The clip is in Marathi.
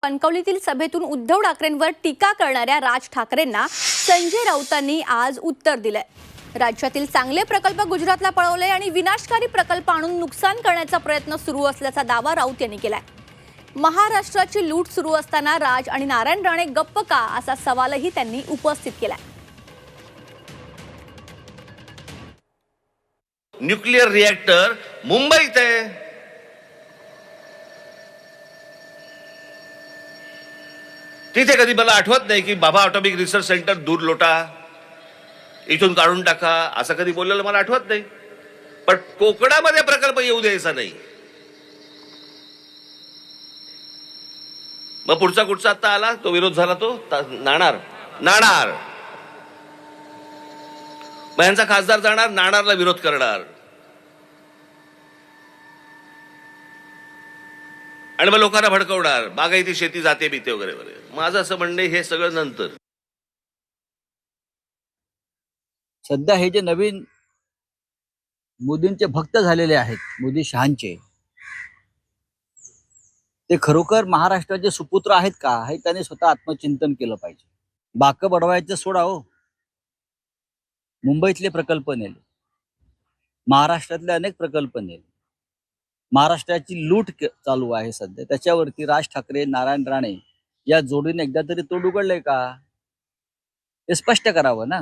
कणकवलीतील सभेतून उद्धव ठाकरेंवर टीका करणाऱ्या राज ठाकरेंना संजय राऊतांनी आज उत्तर दिलंय. राज्यातील चांगले प्रकल्प गुजरातला पळवले आणि विनाशकारी प्रकल्प आणून नुकसान करण्याचा प्रयत्न सुरू असल्याचा दावा राऊत यांनी केलाय. महाराष्ट्राची लूट सुरू असताना राज आणि नारायण राणे गप्प का असा सवालही त्यांनी उपस्थित केलाय. न्यूक्लियर रिएक्टर मुंबईत आहे. तिथे कधी मला आठवत नाही की बाबा ऑटॉमिक रिसर्च सेंटर दूर लोटा, इथून काढून टाका असं कधी बोललेलं मला आठवत नाही. पण कोकणामध्ये प्रकल्प येऊ द्यायचा नाही. मग पुढचा कुठचा आता आला तो विरोध झाला, तो नाणार. मग यांचा खासदार जाणार नाणारला विरोध करणार आणि मग लोकांना भडकवणार, बागायती शेती जाते बिते वगैरे वगैरे. माझं असं म्हणणे हे सगळं नंतर. सध्या हे जे नवीन मोदींचे भक्त झालेले आहेत, मोदी शहांचे, ते खरोखर महाराष्ट्राचे सुपुत्र आहेत का हे त्यांनी स्वतः आत्मचिंतन केलं पाहिजे. बाकं बडवायचं सोडा हो. मुंबईतले प्रकल्प नेले, महाराष्ट्रातले अनेक प्रकल्प नेले, महाराष्ट्राची लूट चालू आहे सध्या, त्याच्यावरती राज ठाकरे नारायण राणे या जोडीने एकदा तरी तोड उघडलंय का हे स्पष्ट करावं ना.